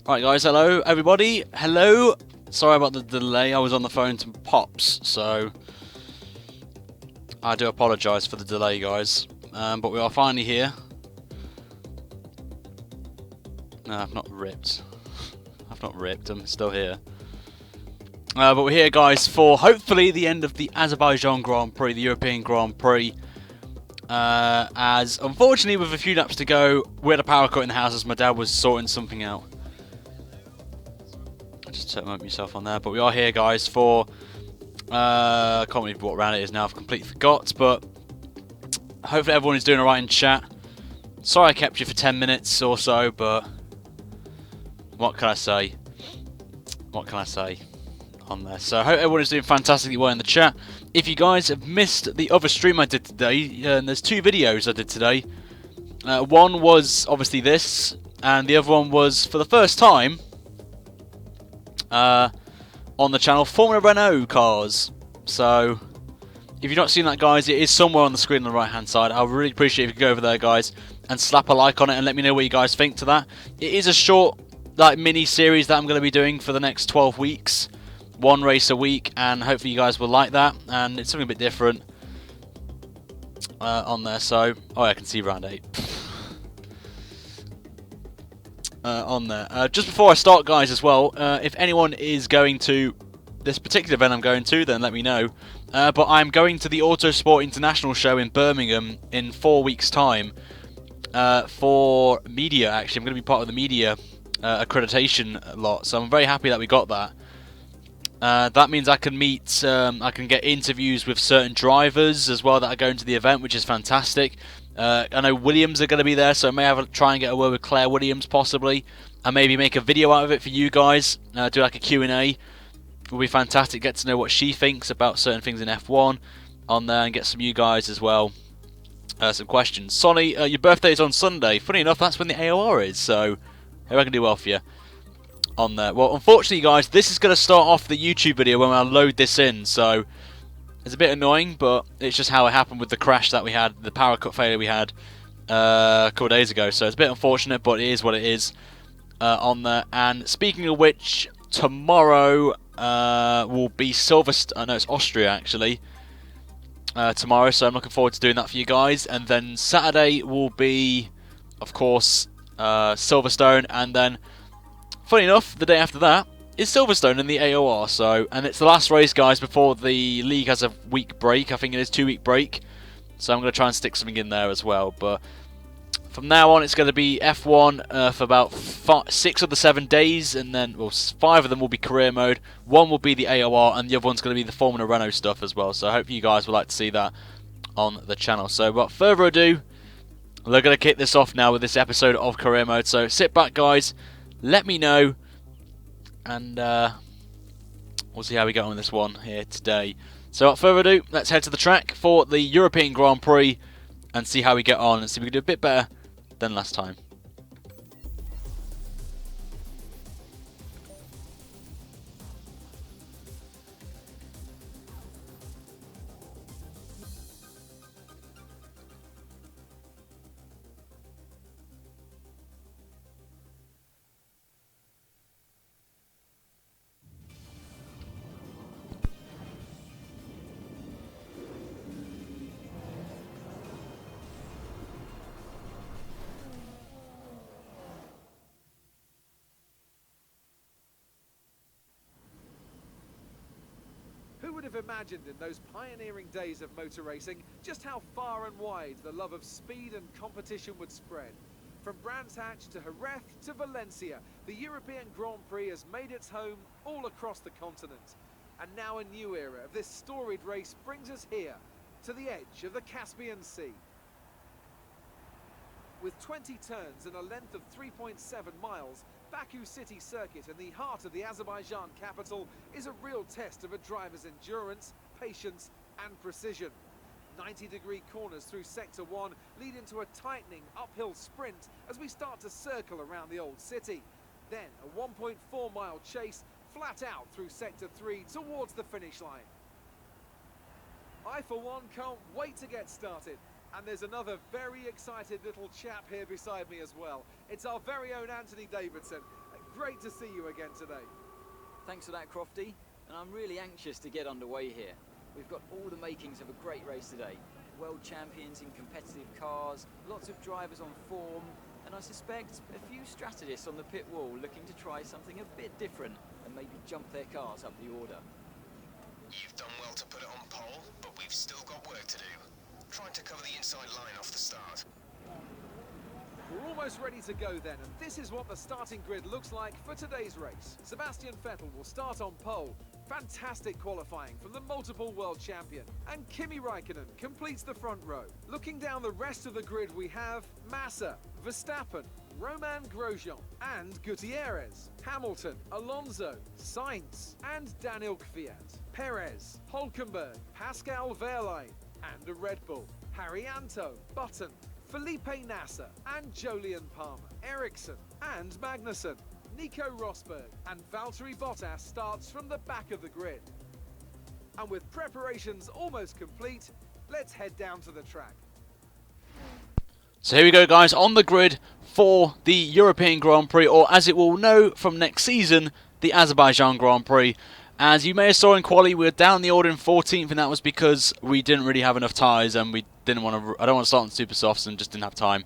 Right, guys, hello, everybody. Hello. Sorry about the delay. I was on the phone to Pops, so I do apologise for the delay, guys. But we are finally here. No, I've not ripped. I'm still here. But we're here, guys, for hopefully the end of the Azerbaijan Grand Prix, the European Grand Prix. As unfortunately, with a few laps to go, we had a power cut in the house as my dad was sorting something out. Just turn myself on there, but we are here, guys, for I can't believe what round it is now. I've completely forgot, but hopefully everyone is doing alright in chat. Sorry I kept you for 10 minutes or so, but what can I say? What can I say on there? So I hope everyone is doing fantastically well in the chat. If you guys have missed the other stream I did today, and there's two videos I did today. One was obviously this, and the other one was for the first time on the channel, Formula Renault cars. So if you've not seen that, guys, it is somewhere on the screen on the right hand side. I would really appreciate if you could go over there, guys, and slap a like on it and let me know what you guys think to that. It is a short, like, mini series that I'm going to be doing for the next 12 weeks. One race a week, and hopefully you guys will like that. And it's something a bit different on there. So, oh, I can see round 8 on there. Just before I start, guys, as well, if anyone is going to this particular event I'm going to, then let me know. But I'm going to the Autosport International show in Birmingham in 4 weeks' time for media, actually. I'm going to be part of the media accreditation lot, so I'm very happy that we got that. That means I can meet, I can get interviews with certain drivers as well that are going to the event, which is fantastic. I know Williams are going to be there, so I may have try and get a word with Claire Williams possibly, and maybe make a video out of it for you guys. Do like a Q&A. Will be fantastic. Get to know what she thinks about certain things in F1 on there, and get some you guys as well. Some questions. Sonny, your birthday is on Sunday. Funny enough, that's when the AOR is, so hope I can do well for you on there. Well, unfortunately, guys, this is going to start off the YouTube video when I load this in, so it's a bit annoying, but it's just how it happened with the crash that we had, the power cut failure we had a couple of days ago. So it's a bit unfortunate, but it is what it is on there. And speaking of which, tomorrow will be Silverstone. No, it's Austria actually. Tomorrow, so I'm looking forward to doing that for you guys. And then Saturday will be, of course, Silverstone, and then, funny enough, the day after that is Silverstone in the AOR. So, and it's the last race, guys, before the league has a week break. I think it is 2-week break. So I'm going to try and stick something in there as well. But from now on, it's going to be F1 for about 6 of the 7 days, and then, well, 5 of them will be career mode. 1 will be the AOR, and the other one's going to be the Formula Renault stuff as well. So I hope you guys would like to see that on the channel. So without further ado, we're going to kick this off now with this episode of career mode. So sit back, guys. Let me know, and we'll see how we get on with this one here today. So without further ado, let's head to the track for the European Grand Prix and see how we get on and see if we can do a bit better than last time. Who would have imagined in those pioneering days of motor racing just how far and wide the love of speed and competition would spread? From Brands Hatch to Jerez to Valencia, the European Grand Prix has made its home all across the continent. And now a new era of this storied race brings us here, to the edge of the Caspian Sea. With 20 turns and a length of 3.7 miles, Baku City Circuit in the heart of the Azerbaijan capital is a real test of a driver's endurance, patience and precision. 90-degree corners through Sector 1 lead into a tightening uphill sprint as we start to circle around the old city. Then a 1.4-mile chase flat out through Sector 3 towards the finish line. I, for one, can't wait to get started. And there's another very excited little chap here beside me as well. It's our very own Anthony Davidson. Great to see you again today. Thanks for that, Crofty. And I'm really anxious to get underway here. We've got all the makings of a great race today. World champions in competitive cars, lots of drivers on form, and I suspect a few strategists on the pit wall looking to try something a bit different and maybe jump their cars up the order. You've done well to put it on pole, but we've still got work to do. Trying to cover the inside line off the start. We're almost ready to go then, and this is what the starting grid looks like for today's race. Sebastian Vettel will start on pole. Fantastic qualifying from the multiple world champion. And Kimi Räikkönen completes the front row. Looking down the rest of the grid, we have Massa, Verstappen, Romain Grosjean and Gutierrez, Hamilton, Alonso, Sainz and Daniel Kvyat, Perez, Hülkenberg, Pascal Wehrlein and a Red Bull, Haryanto, Button, Felipe Nasser and Jolyon Palmer, Ericsson and Magnussen, Nico Rosberg and Valtteri Bottas starts from the back of the grid. And with preparations almost complete, let's head down to the track. So here we go, guys, on the grid for the European Grand Prix, or as it will know from next season, the Azerbaijan Grand Prix. As you may have saw in quali, we were down the order in 14th, and that was because we didn't really have enough tyres, and we didn't want to. I don't want to start on super softs, and just didn't have time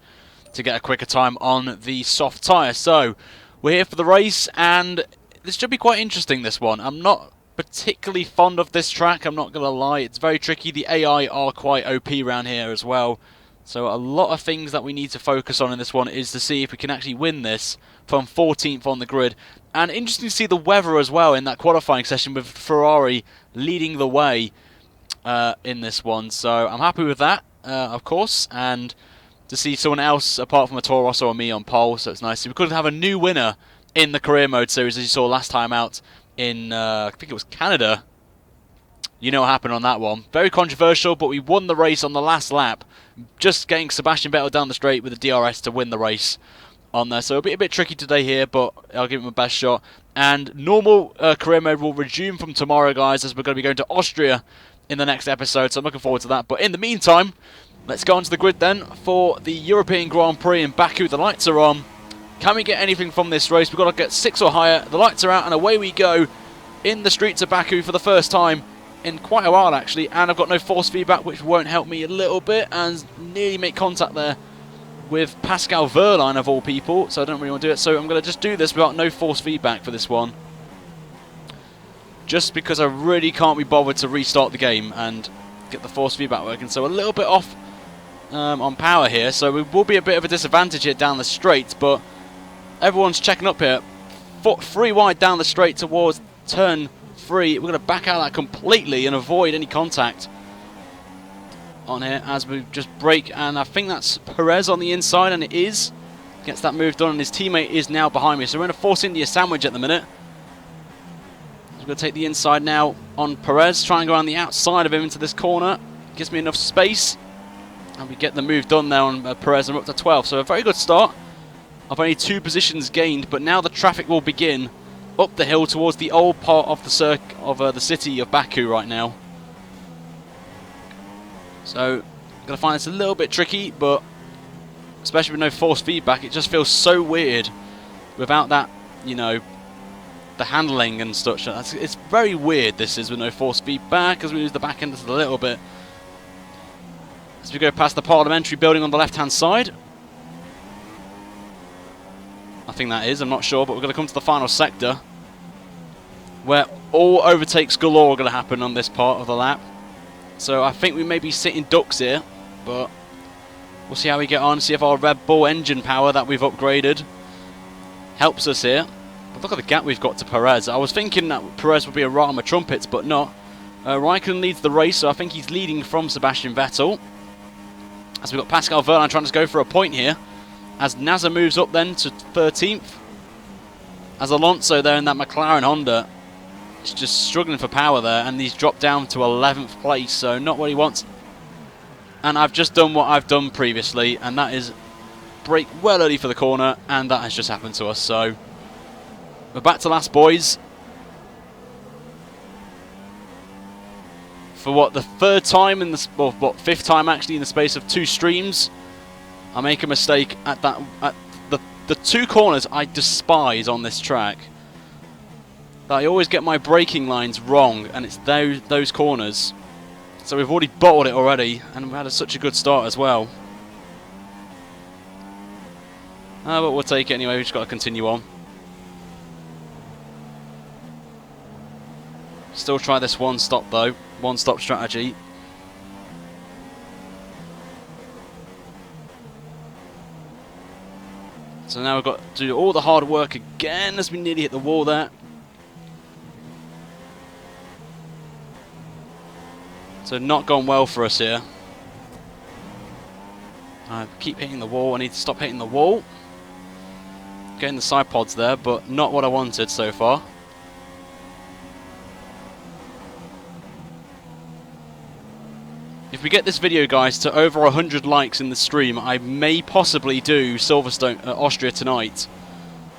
to get a quicker time on the soft tyre. So we're here for the race, and this should be quite interesting. This one, I'm not particularly fond of this track. I'm not gonna lie, it's very tricky. The AI are quite OP around here as well. So a lot of things that we need to focus on in this one is to see if we can actually win this from 14th on the grid. And interesting to see the weather as well in that qualifying session with Ferrari leading the way in this one. So I'm happy with that, of course. And to see someone else apart from a Toro Rosso or me on pole, so it's nice. We could have a new winner in the career mode series as you saw last time out in, I think it was Canada. You know what happened on that one. Very controversial, but we won the race on the last lap. Just getting Sebastian Vettel down the straight with the DRS to win the race on there. So it'll be a bit tricky today here, but I'll give it my best shot. And normal career mode will resume from tomorrow, guys, as we're going to be going to Austria in the next episode. So I'm looking forward to that. But in the meantime, let's go onto the grid then for the European Grand Prix in Baku. The lights are on. Can we get anything from this race? We've got to get 6 or higher. The lights are out, and away we go in the streets of Baku for the first time in quite a while, actually. And I've got no force feedback, which won't help me a little bit, and nearly make contact there with Pascal Wehrlein of all people, so I don't really want to do it. So I'm going to just do this without no force feedback for this one, just because I really can't be bothered to restart the game and get the force feedback working. So a little bit off on power here, so we will be a bit of a disadvantage here down the straight, but everyone's checking up here. 3 wide down the straight towards turn 3. We're going to back out that completely and avoid any contact on here as we just brake, and I think that's Perez on the inside, and it is. Gets that move done, and his teammate is now behind me. So we're in a Force India sandwich at the minute. So we're going to take the inside now on Perez, try and go around the outside of him into this corner. Gives me enough space, and we get the move done there on Perez, and we're up to 12. So a very good start. I've only 2 positions gained, but now the traffic will begin up the hill towards the old part of the city of Baku right now. So, I'm going to find this a little bit tricky, but especially with no force feedback, it just feels so weird without that, you know, the handling and such. It's very weird, this is, with no force feedback, as we use the back end just a little bit. As we go past the parliamentary building on the left-hand side. I think that is, I'm not sure, but we're going to come to the final sector, where all overtakes galore are going to happen on this part of the lap. So I think we may be sitting ducks here, but we'll see how we get on, see if our Red Bull engine power that we've upgraded helps us here. But look at the gap we've got to Perez. I was thinking that Perez would be a right on my trumpets, but not. Raikkonen leads the race, so I think he's leading from Sebastian Vettel. As we've got Pascal Wehrlein trying to go for a point here. As Nasser moves up then to 13th. As Alonso there in that McLaren Honda is just struggling for power there, and he's dropped down to 11th place, so not what he wants. And I've just done what I've done previously, and that is brake well early for the corner, and that has just happened to us. So we're back to last, boys. For what, the 3rd time in the, or what, 5th time actually in the space of 2 streams. I make a mistake at the the two corners I despise on this track. I always get my braking lines wrong, and it's those corners. So we've already bottled it already, and we've had such a good start as well. But we'll take it anyway. We've just got to continue on. Still try this one stop though, one stop strategy. So now we've got to do all the hard work again as we nearly hit the wall there. So not gone well for us here. I keep hitting the wall. I need to stop hitting the wall. Getting the side pods there, but not what I wanted so far. If we get this video, guys, to over 100 likes in the stream, I may possibly do Silverstone, Austria tonight,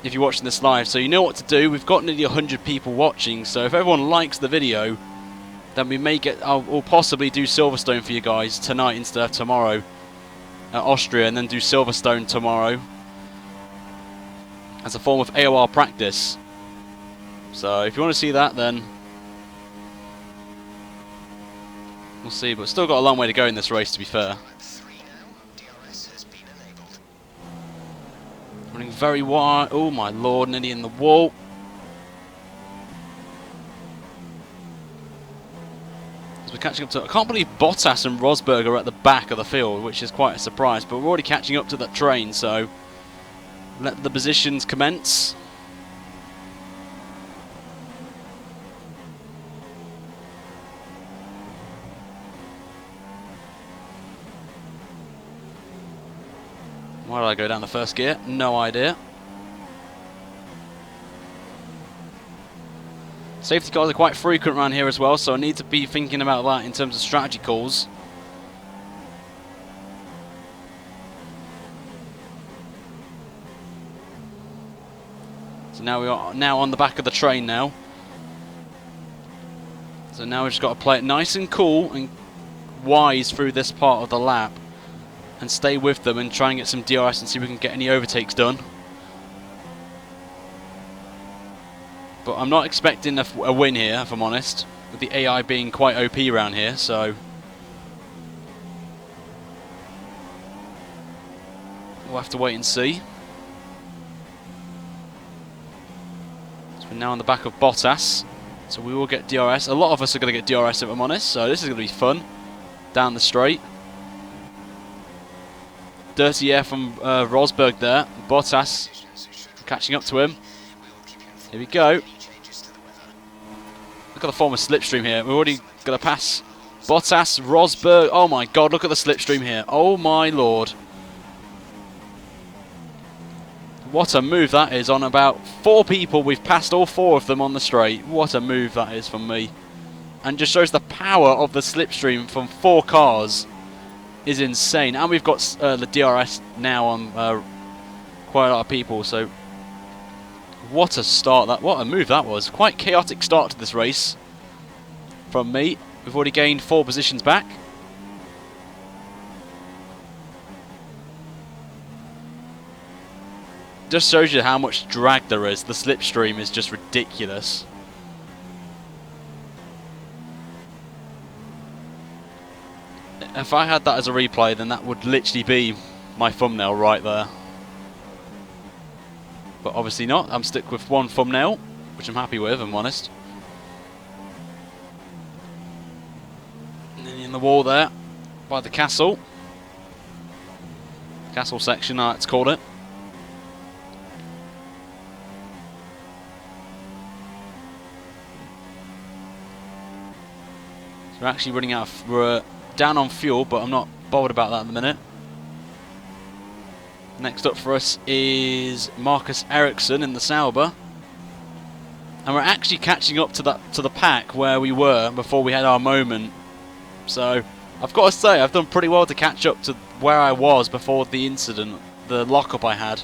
if you're watching this live. So you know what to do. We've got nearly 100 people watching, so if everyone likes the video, then we may get, we'll possibly do Silverstone for you guys tonight instead of tomorrow at Austria, and then do Silverstone tomorrow as a form of AOR practice. So if you want to see that, then we'll see, but still got a long way to go in this race, to be fair. Running very wide. Oh my lord, nearly in the wall. As we're catching up to, I can't believe Bottas and Rosberg are at the back of the field, which is quite a surprise, but we're already catching up to that train, so let the positions commence. Why did I go down the first gear? No idea. Safety cars are quite frequent around here as well, so I need to be thinking about that in terms of strategy calls. So now we are on the back of the train now. So now we've just got to play it nice and cool and wise through this part of the lap. And stay with them and try and get some DRS and see if we can get any overtakes done. But I'm not expecting a win here, if I'm honest, with the AI being quite OP around here, so we'll have to wait and see. So we're now on the back of Bottas, so we will get DRS. A lot of us are going to get DRS, if I'm honest, so this is going to be fun down the straight. Dirty air from Rosberg there. Bottas catching up to him. Here we go. Look at the form of slipstream here. We're already going to pass Bottas, Rosberg. Oh my god, look at the slipstream here. Oh my lord. What a move that is on about 4 people. We've passed all 4 of them on the straight. What a move that is from me. And just shows the power of the slipstream from 4 cars. Is insane, and we've got the DRS now on quite a lot of people. So what a start that! What a move that was! Quite chaotic start to this race from me. We've already gained 4 positions back. Just shows you how much drag there is. The slipstream is just ridiculous. If I had that as a replay, then that would literally be my thumbnail right there. But obviously not. I'm stuck with one thumbnail, which I'm happy with, if I'm honest. And then in the wall there, by the castle. Castle section, I like to call it. So we're actually running out of... We're down on fuel, but I'm not bothered about that in a minute. Next up for us is Marcus Ericsson in the Sauber. And we're actually catching up to the pack where we were before we had our moment. So I've got to say, I've done pretty well to catch up to where I was before the incident, the lockup I had.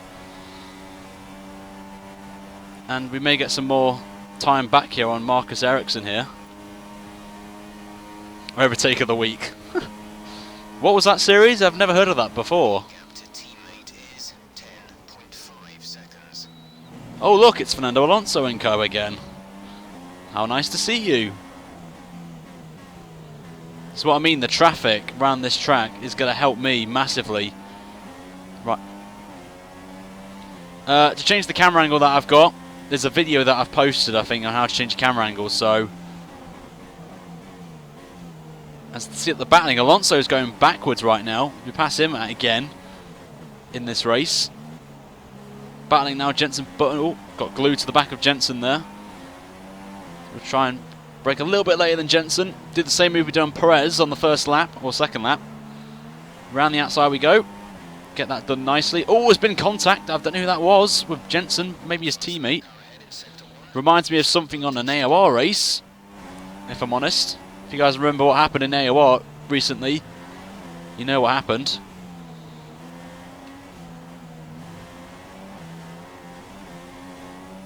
And we may get some more time back here on Marcus Ericsson here. Overtake of the week. What was that series? I've never heard of that before. Oh look, it's Fernando Alonso and co again. How nice to see you. That's what I mean, the traffic around this track is going to help me massively. Right. To change the camera angle that I've got, there's a video that I've posted, I think, on how to change camera angles, so... As you see at the battling, Alonso's going backwards right now. We pass him again in this race. Battling now, Jensen, but oh, got glued to the back of Jensen there. We'll try and brake a little bit later than Jensen. Did the same move we did on Perez on the first lap, or second lap. Round the outside we go. Get that done nicely. Oh, there's been contact. I don't know who that was with Jensen, maybe his teammate. Reminds me of something on an AOR race, if I'm honest. If you guys remember what happened in AOR recently, you know what happened.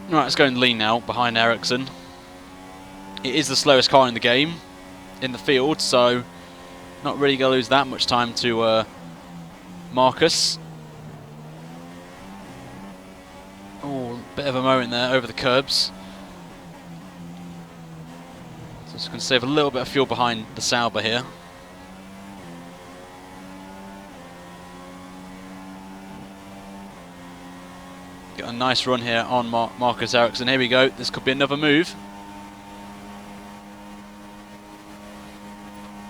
Right, let's go and lean now behind Ericsson. It is the slowest car in the game, in the field, so not really going to lose that much time to Marcus. Oh, bit of a moment there over the curbs. So just going to save a little bit of fuel behind the Sauber here. Got a nice run here on Marcus Ericsson. Here we go. This could be another move.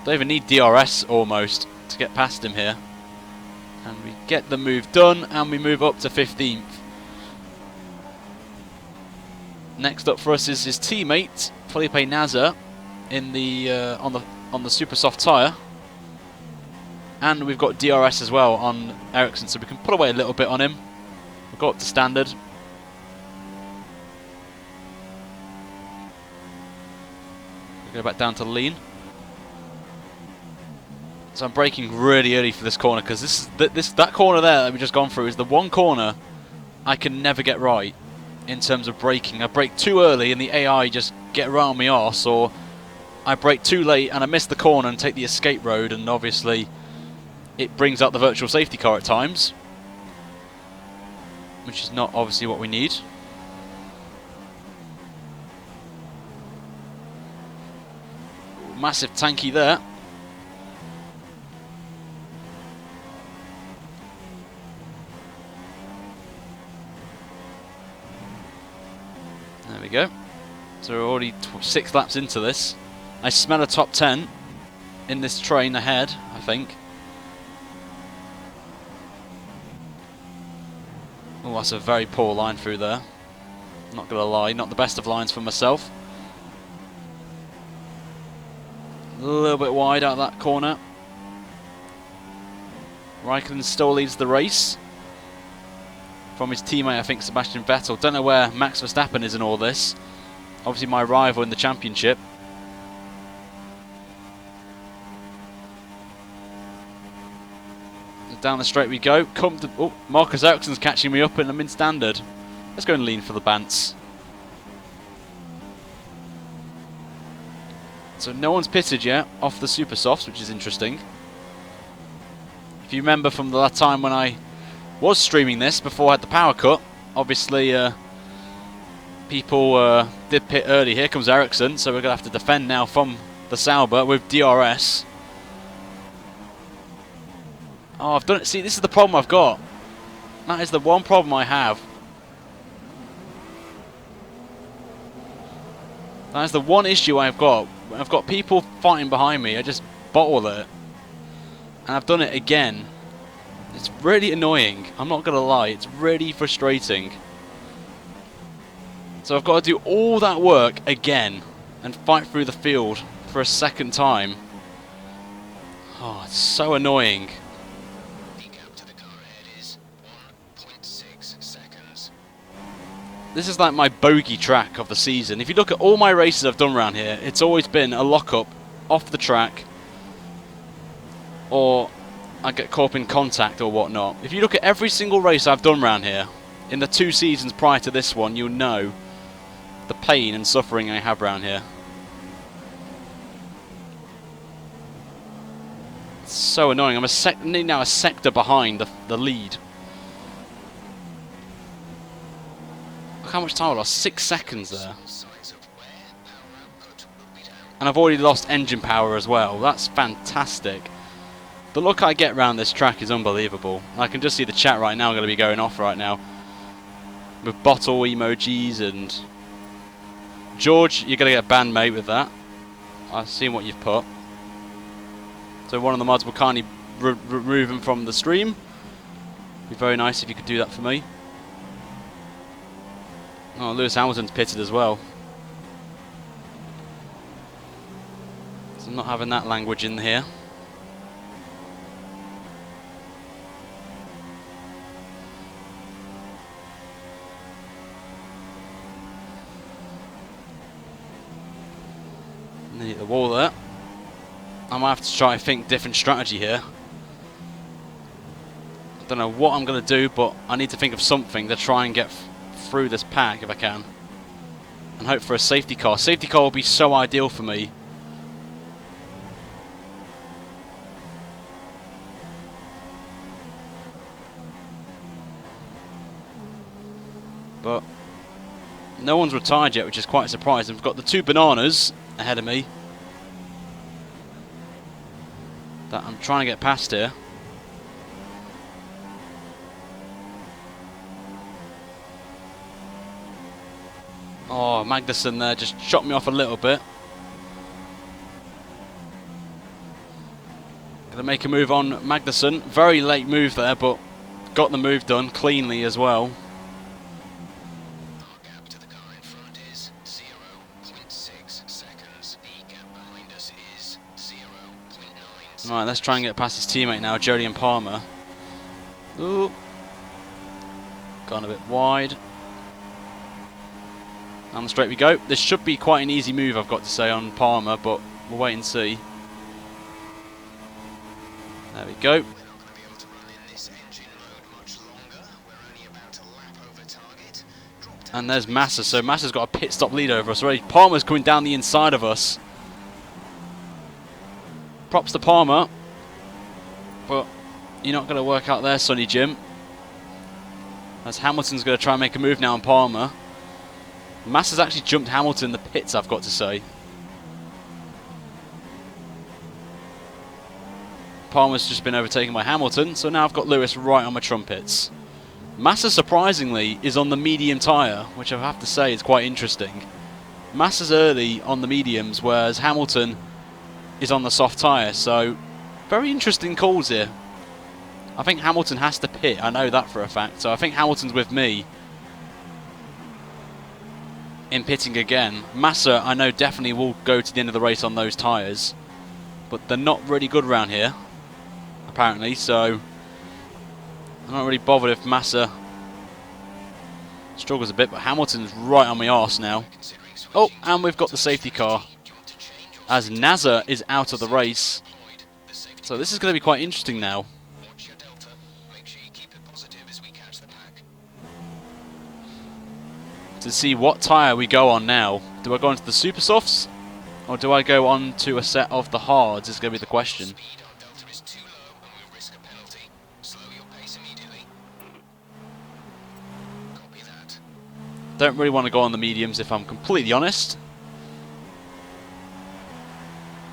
Don't even need DRS almost to get past him here. And we get the move done, and we move up to 15th. Next up for us is his teammate Felipe Nasr in the on the super soft tyre, and we've got DRS as well on Ericsson, so we can pull away a little bit on him. We'll go up to standard. We'll go back down to lean. So I'm braking really early for this corner, because that corner there that we've just gone through is the one corner I can never get right in terms of braking. I brake too early and the AI just get around my arse, or I brake too late and I miss the corner and take the escape road, and obviously it brings out the virtual safety car at times, which is not obviously what we need. Massive tanky there. There we go. So we're already 6 laps into this. I smell a top 10 in this train ahead, I think. Oh, that's a very poor line through there. Not gonna lie, not the best of lines for myself. A little bit wide out of that corner. Raikkonen still leads the race from his teammate, I think, Sebastian Vettel. Don't know where Max Verstappen is in all this. Obviously my rival in the championship. Down the straight we go. Oh, Marcus Ericsson's catching me up and I'm in standard. Let's go and lean for the Bants. So no one's pitted yet off the super softs, which is interesting. If you remember from the last time when I was streaming this before I had the power cut, obviously people did pit early. Here comes Ericsson, so we're going to have to defend now from the Sauber with DRS. Oh, I've done it. See, this is the problem I've got. That is the one problem I have. That is the one issue I've got. When I've got people fighting behind me, I just bottle it. And I've done it again. It's really annoying. I'm not going to lie. It's really frustrating. So I've got to do all that work again and fight through the field for a second time. Oh, it's so annoying. This is like my bogey track of the season. If you look at all my races I've done around here, it's always been a lock-up off the track, or I get caught up in contact or whatnot. If you look at every single race I've done around here, in the 2 seasons prior to this one, you'll know the pain and suffering I have around here. It's so annoying. I'm now a sector behind the lead. Look how much time I lost. 6 seconds there. And I've already lost engine power as well. That's fantastic. The look I get around this track is unbelievable. I can just see the chat right now going to be going off right now. With bottle emojis and... George, you're going to get banned, mate, with that. I've seen what you've put. So one of the mods will kindly remove him from the stream. Be very nice if you could do that for me. Oh, Lewis Hamilton's pitted as well. So I'm not having that language in here. Hit the wall there. I might have to try and think different strategy here. I don't know what I'm going to do, but I need to think of something to try and get through this pack if I can. And hope for a safety car. Safety car will be so ideal for me. But no one's retired yet, which is quite surprising. We've got the 2 bananas ahead of me that I'm trying to get past here. Oh, Magnussen there just shot me off a little bit. Gonna make a move on Magnussen. Very late move there, but got the move done cleanly as well. Right, let's try and get past his teammate now, Jody Palmer. Ooh. Gone a bit wide. On the straight we go. This should be quite an easy move, I've got to say, on Palmer, but we'll wait and see. There we go. And there's Massa, so Massa's got a pit stop lead over us already. Palmer's coming down the inside of us. Props to Palmer, but you're not going to work out there, Sonny Jim. As Hamilton's going to try and make a move now on Palmer. Massa's actually jumped Hamilton in the pits, I've got to say. Palmer's just been overtaken by Hamilton, so now I've got Lewis right on my trumpets. Massa, surprisingly, is on the medium tyre, which I have to say is quite interesting. Massa's early on the mediums, whereas Hamilton is on the soft tyre, so very interesting calls here. I think Hamilton has to pit, I know that for a fact, so I think Hamilton's with me in pitting again. Massa, I know, definitely will go to the end of the race on those tyres, but they're not really good around here, apparently, so I'm not really bothered if Massa struggles a bit, but Hamilton's right on my arse now. Oh, and we've got the safety car, as Nasser is out of the race. So this is going to be quite interesting now. To see what tyre we go on now. Do I go onto the super softs, or do I go on to a set of the hards is going to be the question. Don't really want to go on the mediums if I'm completely honest.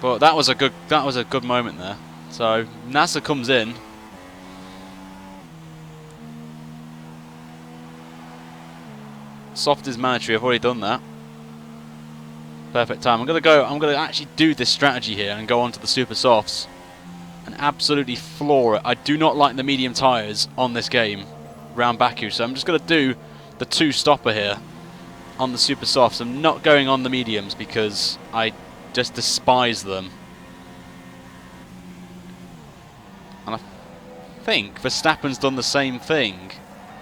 But that was a good moment there. So Nasser comes in. Soft is mandatory. I've already done that. Perfect time. I'm gonna actually do this strategy here and go on to the super softs and absolutely floor it. I do not like the medium tyres on this game round Baku, so I'm just gonna do the 2 stopper here on the super softs. I'm not going on the mediums because I just despise them. And I think Verstappen's done the same thing,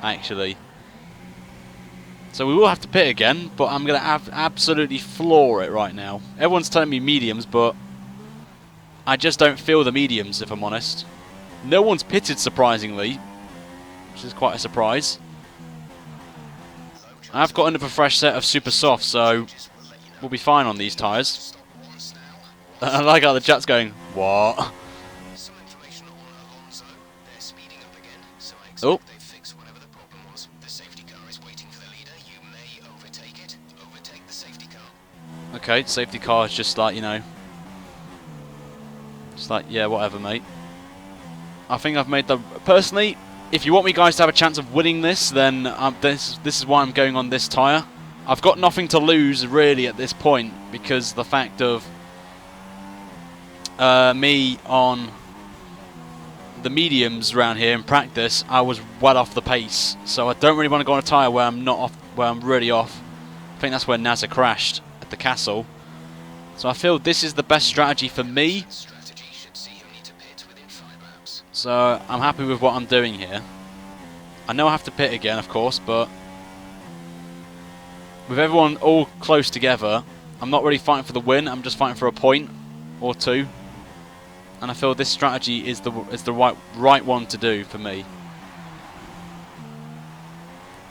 actually. So we will have to pit again, but I'm going to absolutely floor it right now. Everyone's telling me mediums, but I just don't feel the mediums, if I'm honest. No one's pitted, surprisingly, which is quite a surprise. I've got another fresh set of super soft, so we'll be fine on these tyres. I like how the chat's going, what? Oh. Okay, safety car is just like, you know, just like, yeah, whatever, mate. I think I've made the... Personally, if you want me guys to have a chance of winning this, then this is why I'm going on this tyre. I've got nothing to lose, really, at this point, because the fact of me on the mediums around here in practice, I was well off the pace. So I don't really want to go on a tyre where I'm not off, where I'm really off. I think that's where NASA crashed, at the castle. So I feel this is the best strategy for me. So I'm happy with what I'm doing here. I know I have to pit again, of course, but with everyone all close together, I'm not really fighting for the win. I'm just fighting for a point or two, and I feel this strategy is the right one to do for me.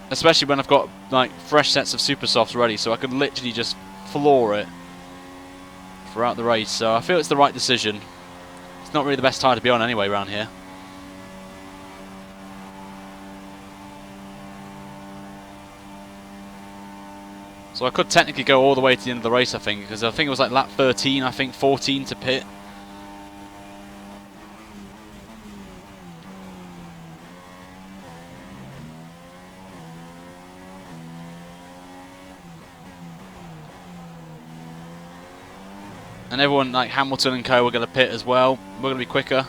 Especially when I've got like fresh sets of super softs ready, so I could literally just floor it throughout the race. So I feel it's the right decision. It's not really the best tyre to be on anyway around here. So I could technically go all the way to the end of the race, I think, because I think it was like lap 13, I think 14 to pit. And everyone like Hamilton and co were going to pit as well. We're going to be quicker.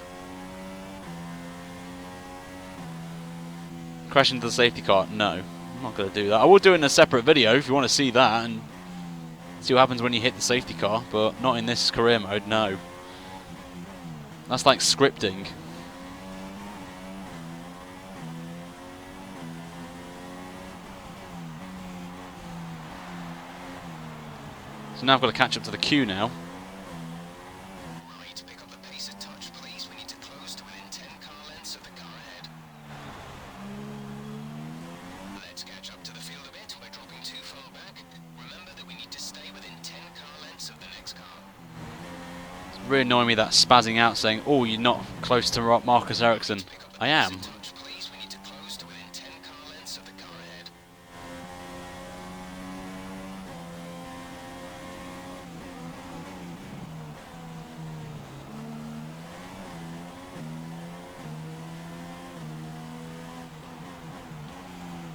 Crash into the safety car? No. I'm not going to do that. I will do it in a separate video if you want to see that and see what happens when you hit the safety car, but not in this career mode, no. That's like scripting. So now I've got to catch up to the queue now. Right, pick up the pace a touch, please. We need to close to within 10 car lengths of the car ahead. Let's catch up to the field a bit. We're dropping too far back. Remember that we need to stay within 10 car lengths of the next car. It's really annoying me that spazzing out saying, oh, you're not close to Marcus Ericsson. I am. Please, we need to close to within 10 car lengths of the car ahead.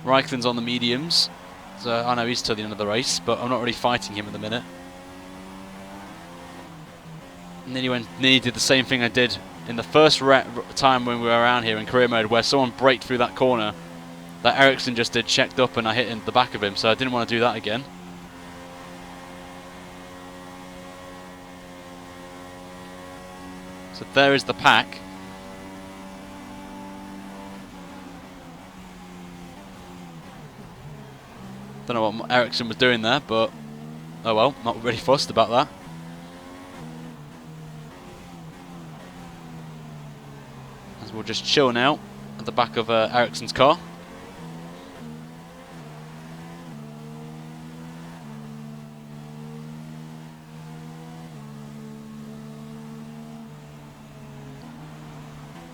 Raikkonen's on the mediums, so I know he's to the end of the race, but I'm not really fighting him at the minute. Nearly did the same thing I did in the first time when we were around here in career mode, where someone braked through that corner that Ericsson just did, checked up, and I hit in the back of him, so I didn't want to do that again. So there is the pack. Don't know what Ericsson was doing there, but oh well, not really fussed about that. As we'll just chill now at the back of Ericsson's car.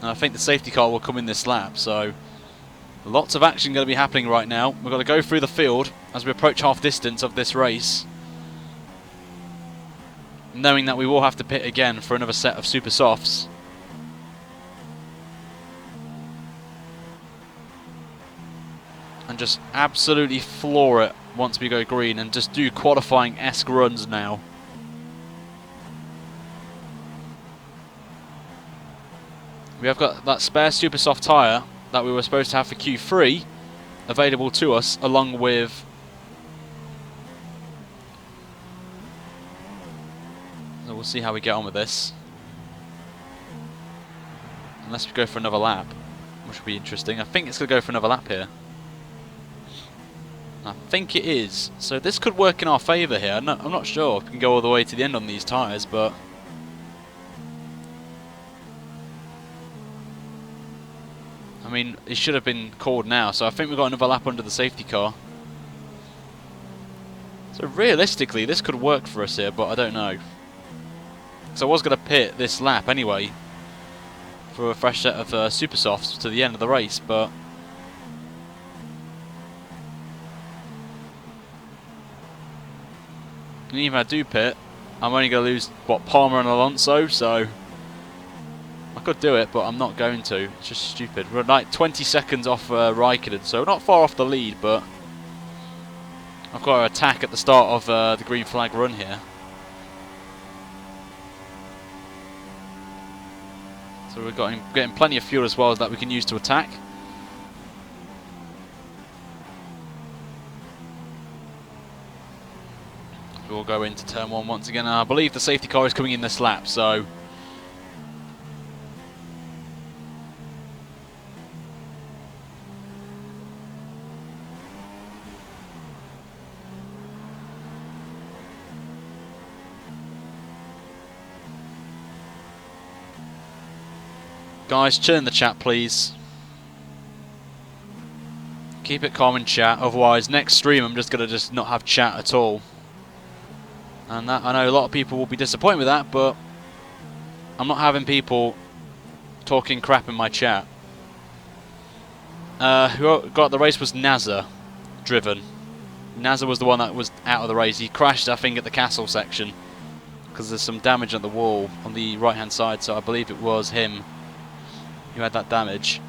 And I think the safety car will come in this lap, so lots of action going to be happening right now. We've got to go through the field as we approach half distance of this race, knowing that we will have to pit again for another set of super softs. And just absolutely floor it once we go green and just do qualifying-esque runs now. We have got that spare super soft tyre that we were supposed to have for Q3 available to us, along with so we'll see how we get on with this, unless we go for another lap, which will be interesting. I think it's going to go for another lap here. I think it is, so this could work in our favour here. I'm not sure if we can go all the way to the end on these tyres, but I mean, it should have been called now, so I think we've got another lap under the safety car. So realistically, this could work for us here, but I don't know. So I was going to pit this lap anyway for a fresh set of super softs to the end of the race, but And even if I do pit, I'm only going to lose, what, Palmer and Alonso, so I could do it, but I'm not going to. It's just stupid. We're like 20 seconds off Raikkonen, so not far off the lead, but I've got to attack at the start of the green flag run here. So we're getting plenty of fuel as well that we can use to attack. We'll go into turn 1 once again, and I believe the safety car is coming in this lap, so guys, chill in the chat, please. Keep it calm in chat, otherwise next stream I'm just going to not have chat at all. And that, I know a lot of people will be disappointed with that, but I'm not having people talking crap in my chat. Who got the race was Nazar, driven. Nazar was the one that was out of the race. He crashed, I think, at the castle section because there's some damage on the wall on the right hand side, so I believe it was him who had that damage.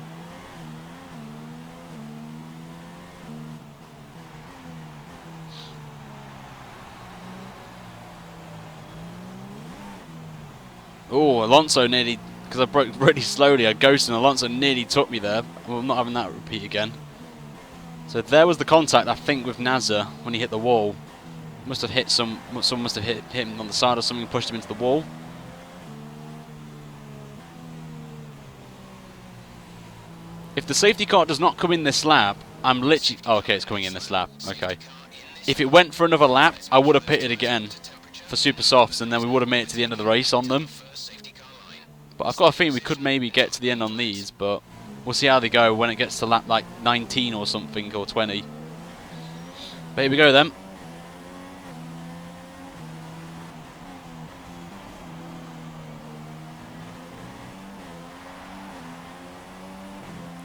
Oh, Alonso nearly, because I broke really slowly, I ghosted and Alonso nearly took me there. Well, I'm not having that repeat again. So there was the contact, I think, with Nazar when he hit the wall. Must have hit someone must have hit him on the side or something and pushed him into the wall. If the safety car does not come in this lap, I'm literally... Oh, okay, it's coming in this lap. Okay. If it went for another lap, I would have pitted again for super softs, and then we would have made it to the end of the race on them. But I've got a feeling we could maybe get to the end on these, but we'll see how they go when it gets to lap like 19 or something, or 20. But here we go then.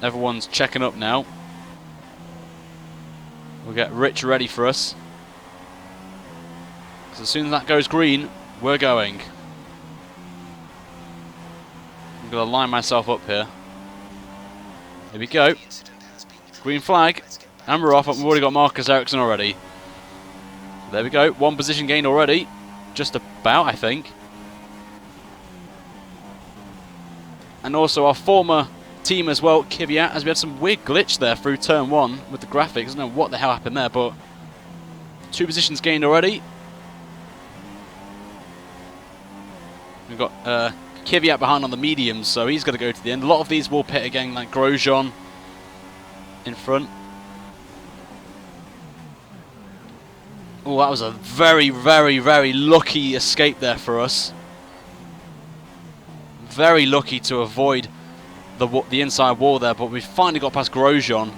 Everyone's checking up now. We'll get Rich ready for us. Because as soon as that goes green, we're going. I'm going to line myself up here. Here we go. Green flag. And we're off. We've already got Marcus Ericsson already. There we go. 1 position gained already. Just about, I think. And also our former team as well, Kvyat, as we had some weird glitch there through turn 1 with the graphics. I don't know what the hell happened there, but 2 positions gained already. We've got Kvyat behind on the mediums, so he's going to go to the end. A lot of these will pit again, like Grosjean in front. Oh, that was a very, very, very lucky escape there for us. Very lucky to avoid the inside wall there, but we finally got past Grosjean.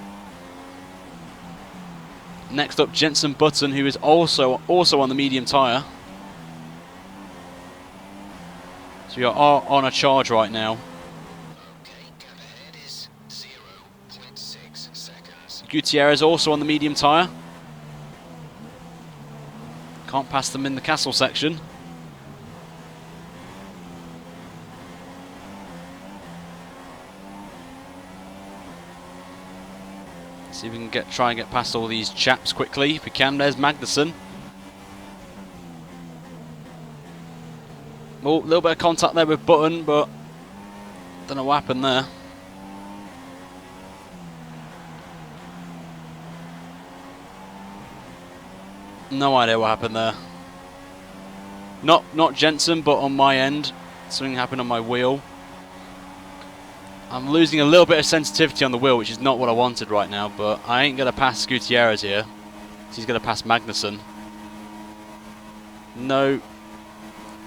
Next up, Jenson Button, who is also on the medium tyre. So we are on a charge right now. Okay, gap ahead is 0.6 seconds. Gutierrez also on the medium tyre. Can't pass them in the castle section. See if we can try and get past all these chaps quickly. If we can, there's Magnussen. Oh, a little bit of contact there with Button, but don't know what happened there. No idea what happened there. Not Jensen, but on my end, something happened on my wheel. I'm losing a little bit of sensitivity on the wheel, which is not what I wanted right now, but I ain't going to pass Gutierrez here. He's going to pass Magnussen. No.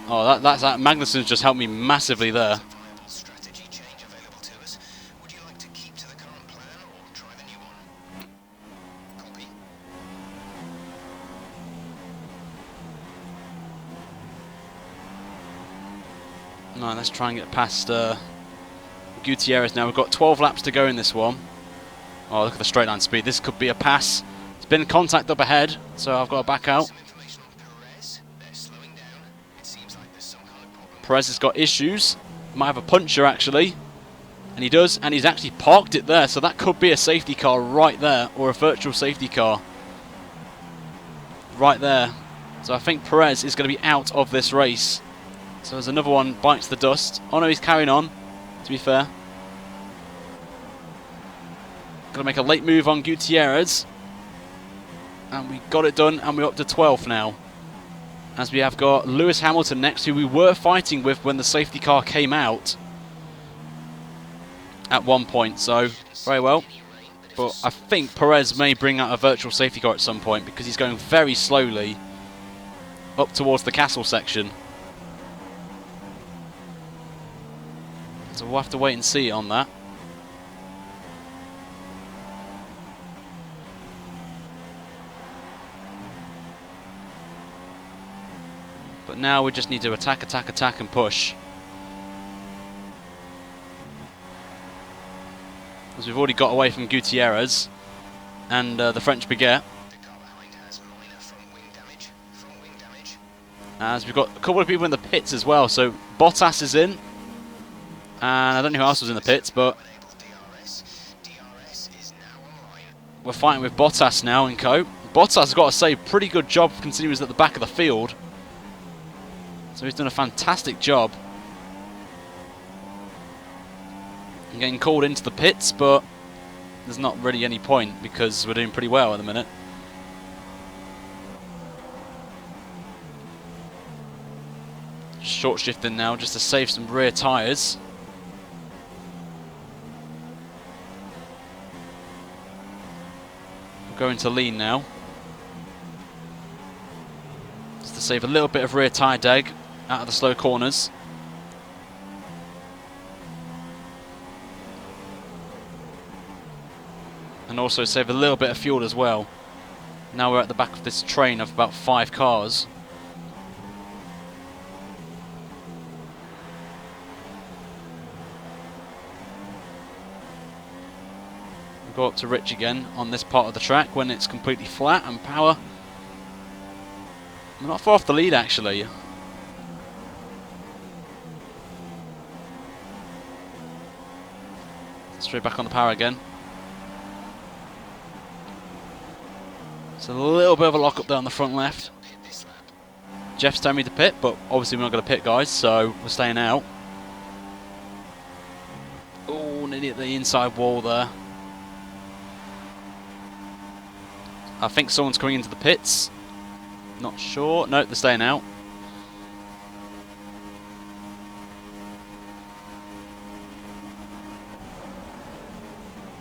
Oh, that's that. Magnussen's just helped me massively there. Viable strategy change available to us. Would you like to keep to the current plan or try the new one? Copy. No, let's try and get past Gutierrez now. We've got 12 laps to go in this one. Oh, look at the straight line speed. This could be a pass. It's been contact up ahead, so I've got to back out. Some information on Perez. Perez has got issues. Might have a puncher actually. And he does, and he's actually parked it there, so that could be a safety car right there, or a virtual safety car. Right there. So I think Perez is going to be out of this race. So there's another one, bites the dust. Oh no, he's carrying on, to be fair. Going to make a late move on Gutierrez. And we got it done, and we're up to 12th now. As we have got Lewis Hamilton next, who we were fighting with when the safety car came out. At one point, so very well. But I think Perez may bring out a virtual safety car at some point because he's going very slowly up towards the castle section. So we'll have to wait and see on that. But now we just need to attack, attack, attack and push. As we've already got away from Gutierrez and the French baguette. As we've got a couple of people in the pits as well, so Bottas is in. And I don't know who else was in the pits, but we're fighting with Bottas now and co. Bottas has got to say, pretty good job considering he was at the back of the field. So he's done a fantastic job. I'm getting called into the pits, but there's not really any point because we're doing pretty well at the minute. Short shifting now just to save some rear tyres. We're going to lean now. Just to save a little bit of rear tyre drag out of the slow corners. And also save a little bit of fuel as well. Now we're at the back of this train of about 5 cars. We'll go up to Rich again on this part of the track when it's completely flat and power. We're not far off the lead actually. Straight back on the power again. It's a little bit of a lock up there on the front left. Jeff's telling me to pit, but obviously we're not going to pit, guys, so we're staying out. Oh, nearly at the inside wall there. I think someone's coming into the pits. Not sure. No, they're staying out.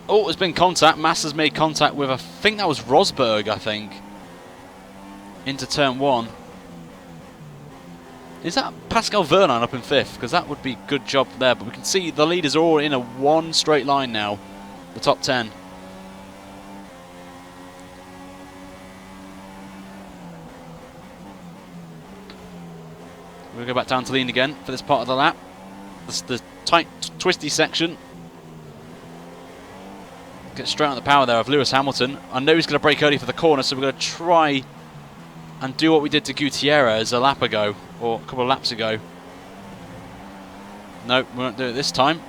Oh, there's been contact. Massa's made contact with, I think that was Rosberg, I think. Into turn 1. Is that Pascal Vernon up in 5th? Because that would be a good job there. But we can see the leaders are all in a one straight line now. The top 10. We'll go back down to lean again for this part of the lap. This is the tight, twisty section. Get straight on the power there of Lewis Hamilton. I know he's going to brake early for the corner, so we're going to try and do what we did to Gutierrez a lap ago, or a couple of laps ago. No, we won't do it this time.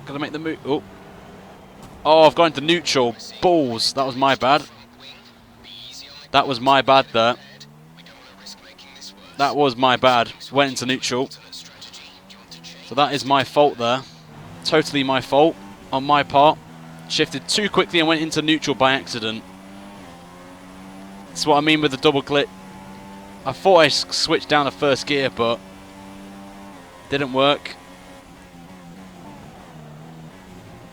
Got to make the move. Oh, I've gone into neutral. Balls. That was my bad. That was my bad there. That was my bad. Went into neutral. So that is my fault there. Totally my fault on my part. Shifted too quickly and went into neutral by accident. That's what I mean with the double click. I thought I switched down to first gear, but didn't work.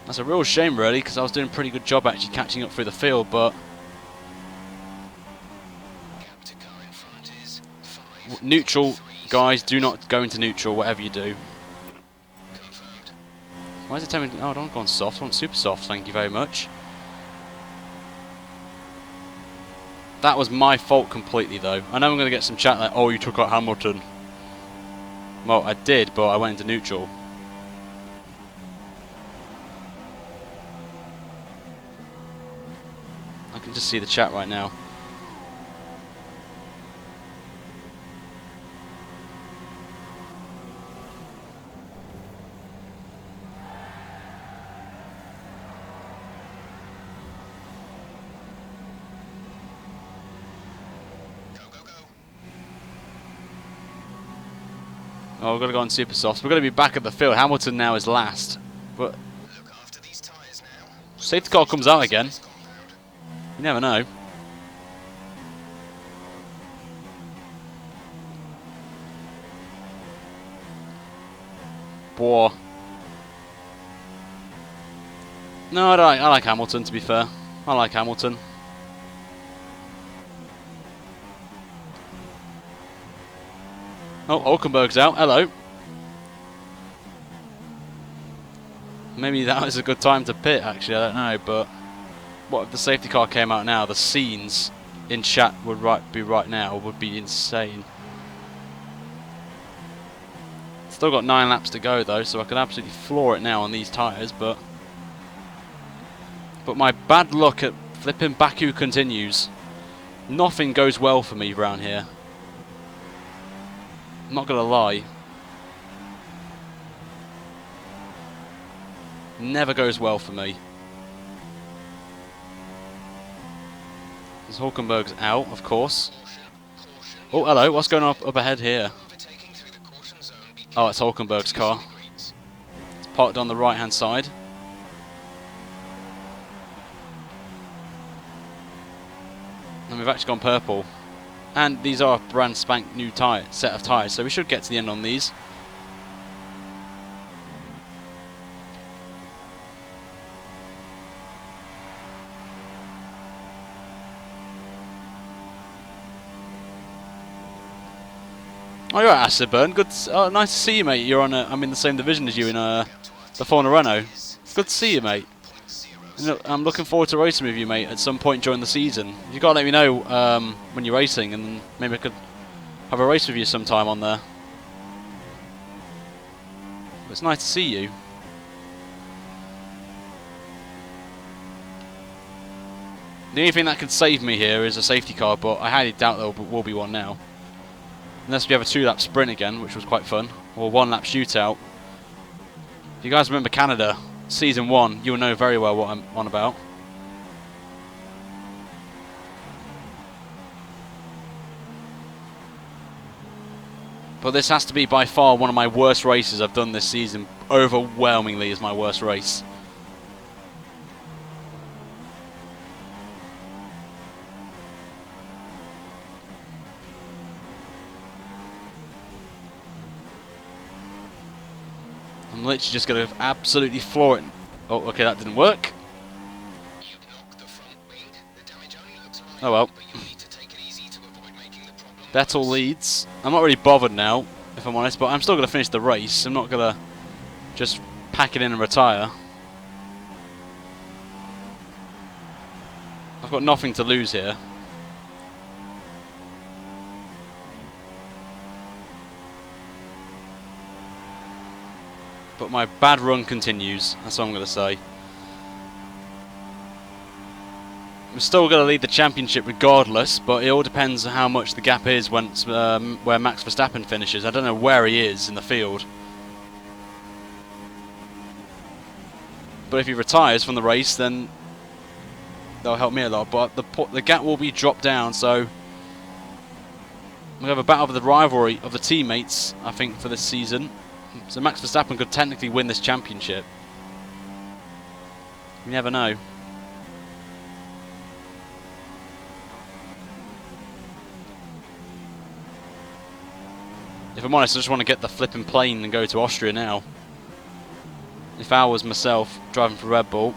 That's a real shame really, because I was doing a pretty good job actually catching up through the field, but neutral, guys, do not go into neutral, whatever you do. Why is it telling me? Oh, I don't go on soft, I want super soft, thank you very much. That was my fault completely though. I know I'm going to get some chat like, oh, you took out Hamilton. Well, I did, but I went into neutral. I can just see the chat right now. Oh, we've got to go on super softs. We're going to be back at the field. Hamilton now is last. But Look after these tyres now. safety car comes out again. This compound. You never know. Boah. No, I like Hamilton, to be fair. I like Hamilton. Oh, Hulkenberg's out. Hello. Maybe that was a good time to pit, actually. I don't know, but what if the safety car came out now? The scenes in chat would be right now would be insane. Still got 9 laps to go though, so I can absolutely floor it now on these tyres, but my bad luck at flipping Baku continues. Nothing goes well for me around here. I'm not gonna lie. Never goes well for me. As Hulkenberg's out, of course. Oh, hello, what's going on up ahead here? Overtaking through the caution zone. Be Oh, it's Hulkenberg's car. degrees. It's parked on the right hand side. And we've actually gone purple. And these are a brand spank new set of tyres, so we should get to the end on these. Oh, you're at Acid-Burn. Good. Oh, nice to see you, mate. You're on. I'm in the same division as you in the Formula Renault. Good to see you, mate. You know, I'm looking forward to racing with you, mate, at some point during the season. You gotta let me know when you're racing, and maybe I could have a race with you sometime on there. But it's nice to see you. The only thing that could save me here is a safety car, but I highly doubt there will be one now. Unless we have a 2-lap sprint again, which was quite fun, or 1-lap shootout. If you guys remember Canada, Season 1, you'll know very well what I'm on about. But this has to be by far one of my worst races I've done this season. Overwhelmingly is my worst race. I'm literally just going to absolutely floor it. Oh, okay, that didn't work. You've knocked the front wing. The damage only looks minor, Oh well. but you'll need to take it easy to avoid making the problem Vettel worse. leads. I'm not really bothered now, if I'm honest, but I'm still going to finish the race. I'm not going to just pack it in and retire. I've got nothing to lose here. But my bad run continues. That's what I'm going to say. I'm still going to lead the championship regardless, but it all depends on how much the gap is once where Max Verstappen finishes. I don't know where he is in the field. But if he retires from the race, then that'll help me a lot. But the gap will be dropped down, so we'll have a battle of the rivalry of the teammates, I think, for this season. So Max Verstappen could technically win this championship. You never know. If I'm honest, I just want to get the flipping plane and go to Austria now. If I was myself driving for Red Bull.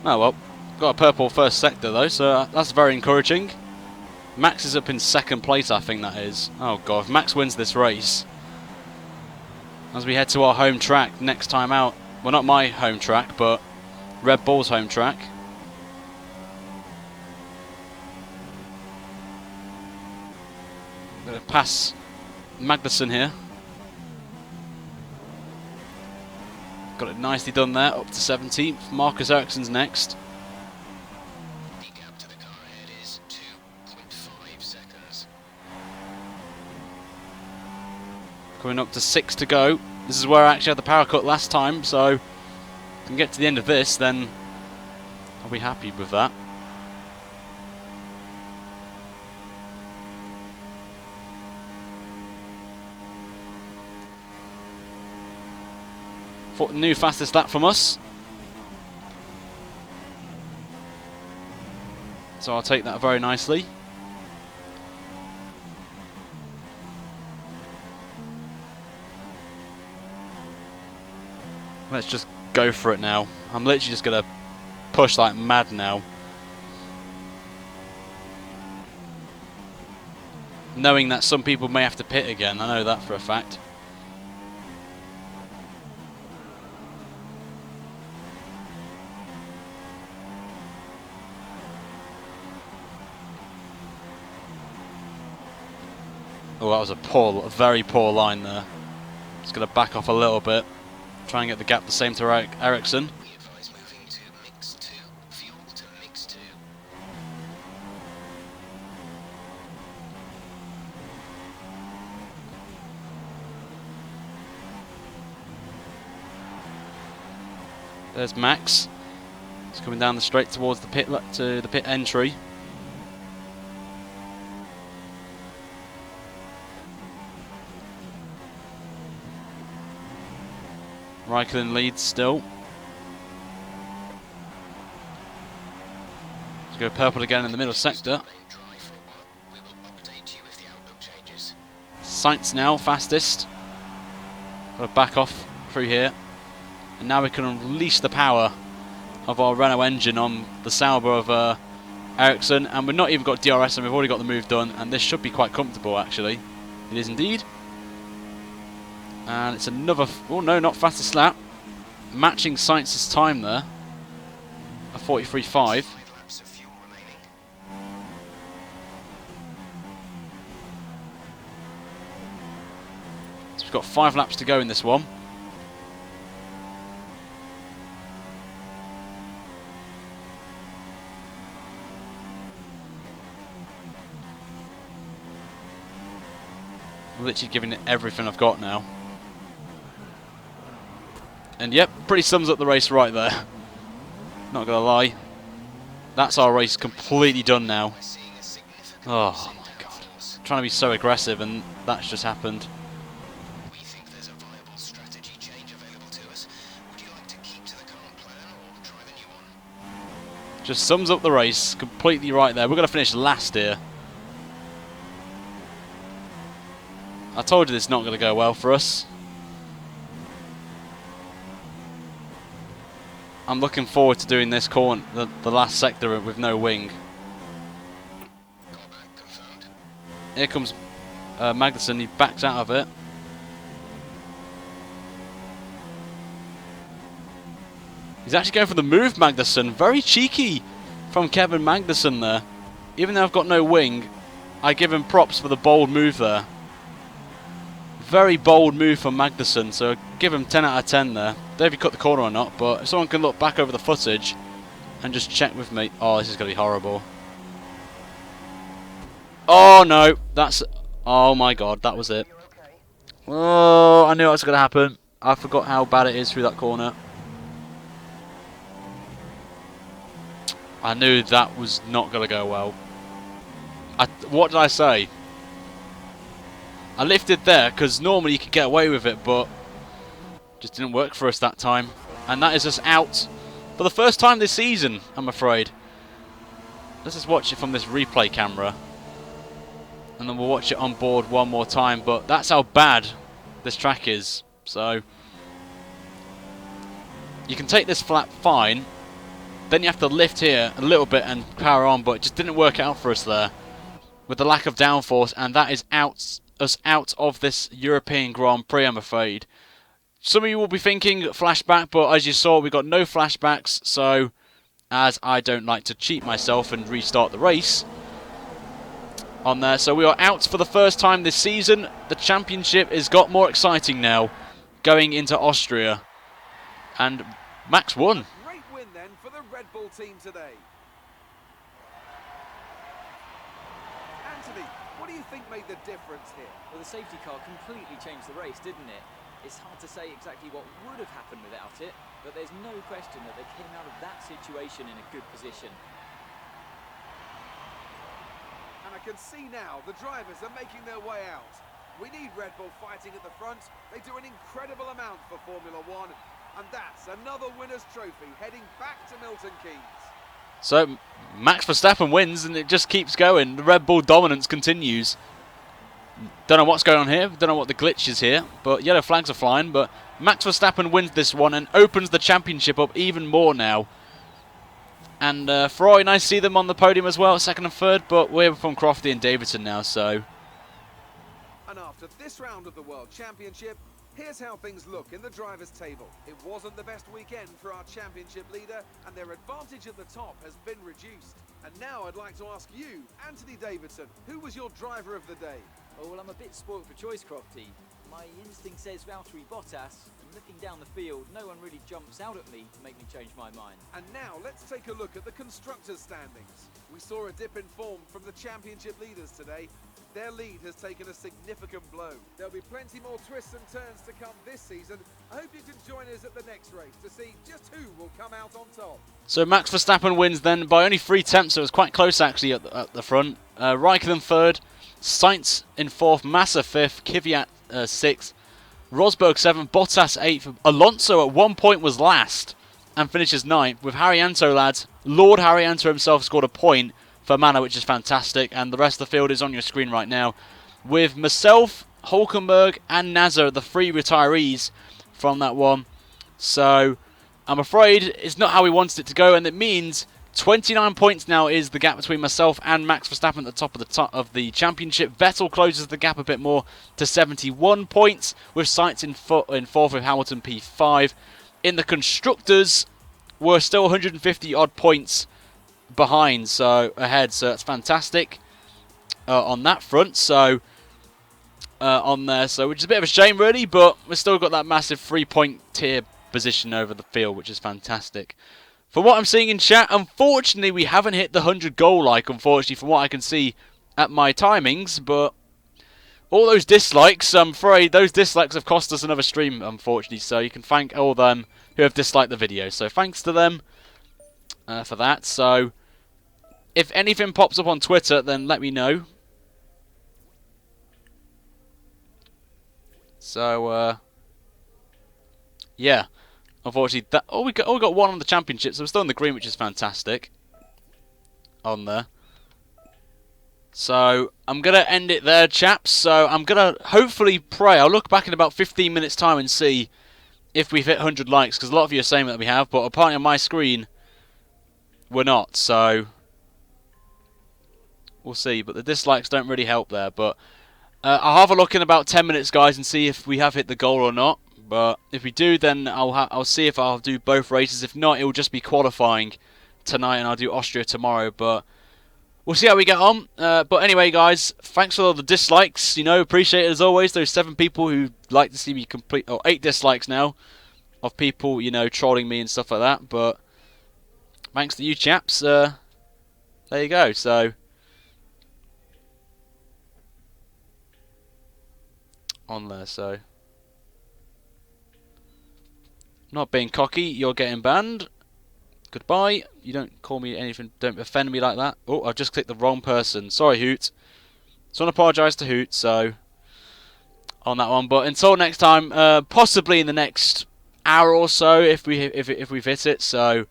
Oh well, got a purple first sector though, so that's very encouraging. Max is up in second place, I think that is. Oh god, if Max wins this race, as we head to our home track next time out, well not my home track, but Red Bull's home track. Gonna pass Magnussen here. Got it nicely done there, up to 17th. Marcus Ericsson's next. The gap to the car ahead is 2.5 seconds. Coming up to 6 to go. This is where I actually had the power cut last time, so if I can get to the end of this, then I'll be happy with that. New fastest lap from us. So I'll take that very nicely. Let's just go for it now. I'm literally just going to push like mad now. Knowing that some people may have to pit again. I know that for a fact. Oh, that was a very poor line there. Just going to back off a little bit. Try and get the gap the same to Ericsson. We advise moving to mix 2. Fuel to mix 2. There's Max. He's coming down the straight towards the pit entry. Raikkonen leads still. Let's go purple again in the middle sector. We will update you if the outlook changes. Sainz now fastest. Got to back off through here. And now we can unleash the power of our Renault engine on the Sauber of Ericsson. And we've not even got DRS and we've already got the move done. And this should be quite comfortable actually. It is indeed. And it's another, oh no, not fastest lap. Matching Sainz's time there. A 43.5. 5 laps of fuel remaining. So we've got 5 laps to go in this one. I'm literally giving it everything I've got now. And yep, pretty sums up the race right there. Not gonna lie. That's our race completely done now. We're seeing a significant Oh my god. Trying to be so aggressive and that's just happened. We think there's a viable strategy change available to us. Would you like to keep to the current plan or try the new one? Just sums up the race completely right there. We're gonna finish last here. I told you this is not gonna go well for us. I'm looking forward to doing this corner, the last sector with no wing. Callback confirmed. Here comes Magnussen, he backs out of it. He's actually going for the move, Magnussen. Very cheeky from Kevin Magnussen there. Even though I've got no wing, I give him props for the bold move there. Very bold move from Magnussen, so give him 10 out of 10 there. Don't know if he cut the corner or not, but if someone can look back over the footage and just check with me. Oh, this is going to be horrible. Oh, no. That's... Oh, my God. That was it. Oh, I knew it was going to happen. I forgot how bad it is through that corner. I knew that was not going to go well. What did I say? I lifted there because normally you could get away with it, but just didn't work for us that time. And that is us out for the first time this season, I'm afraid. Let's just watch it from this replay camera. And then we'll watch it on board one more time. But that's how bad this track is. So you can take this flap fine. Then you have to lift here a little bit and power on. But it just didn't work out for us there. With the lack of downforce. And that is us out of this European Grand Prix, I'm afraid. Some of you will be thinking flashback, but as you saw, we got no flashbacks, so as I don't like to cheat myself and restart the race on there, so we are out for the first time this season. The championship has got more exciting now, going into Austria, and Max won. Great win then for the Red Bull team today. Anthony, what do you think made the difference here? Well, the safety car completely changed the race, didn't it? It's hard to say exactly what would have happened without it, but there's no question that they came out of that situation in a good position. And I can see now the drivers are making their way out. We need Red Bull fighting at the front. They do an incredible amount for Formula One. And that's another winner's trophy heading back to Milton Keynes. So Max Verstappen wins, and it just keeps going. The Red Bull dominance continues. Don't know what's going on here. Don't know what the glitch is here. But yellow flags are flying. But Max Verstappen wins this one and opens the championship up even more now. And Ferrari, nice to see them on the podium as well, second and third. But we're from Crofty and Davidson now, so... And after this round of the World Championship, here's how things look in the drivers' table. It wasn't the best weekend for our championship leader, and their advantage at the top has been reduced. And now I'd like to ask you, Anthony Davidson, who was your driver of the day? Oh, well, I'm a bit spoilt for choice, Crofty. My instinct says Valtteri Bottas, and looking down the field, no one really jumps out at me to make me change my mind. And now let's take a look at the constructors' standings. We saw a dip in form from the championship leaders today. Their lead has taken a significant blow. There'll be plenty more twists and turns to come this season. I hope you can join us at the next race to see just who will come out on top. So Max Verstappen wins then by only 3 tenths, so it was quite close actually at the front. Raikkonen third, Sainz in fourth, Massa fifth, Kvyat sixth, Rosberg 7th, Bottas 8th. Alonso at one point was last and finishes 9th. With Haryanto, lads, Lord Haryanto himself scored a point for Manor, which is fantastic. And the rest of the field is on your screen right now. With myself, Hulkenberg and Nasser, the 3 retirees from that one. So I'm afraid it's not how we wanted it to go. And it means 29 points now is the gap between myself and Max Verstappen at the top of the championship. Vettel closes the gap a bit more to 71 points, with Sainz in fourth with Hamilton P5. In the constructors, we're still 150 odd points behind, so ahead. So that's fantastic on that front. So on there, so which is a bit of a shame really, but we've still got that massive 3-point tier position over the field, which is fantastic. From what I'm seeing in chat, unfortunately, we haven't hit the 100 goal like, unfortunately, from what I can see at my timings. But all those dislikes, I'm afraid those dislikes have cost us another stream, unfortunately. So you can thank all them who have disliked the video. So thanks to them for that. So if anything pops up on Twitter, then let me know. So, yeah. Unfortunately, that we got 1 on the championship, so we're still in the green, which is fantastic. On there. So I'm gonna end it there, chaps. So I'm gonna hopefully pray. I'll look back in about 15 minutes' time and see if we've hit 100 likes, because a lot of you are saying that we have, but apparently on my screen we're not. So we'll see. But the dislikes don't really help there. But I'll have a look in about 10 minutes, guys, and see if we have hit the goal or not. But if we do, then I'll see if I'll do both races. If not, it will just be qualifying tonight, and I'll do Austria tomorrow. But we'll see how we get on. But anyway, guys, thanks for all the dislikes. You know, appreciate it as always. Those 7 people who like to see me complete, or 8 dislikes now, of people, you know, trolling me and stuff like that. But thanks to you, chaps. There you go. So on there. So. Not being cocky, you're getting banned. Goodbye. You don't call me anything, don't offend me like that. Oh, I've just clicked the wrong person. Sorry, Hoot. So I want to apologise to Hoot, so on that one. But until next time, possibly in the next hour or so, if we've hit it. So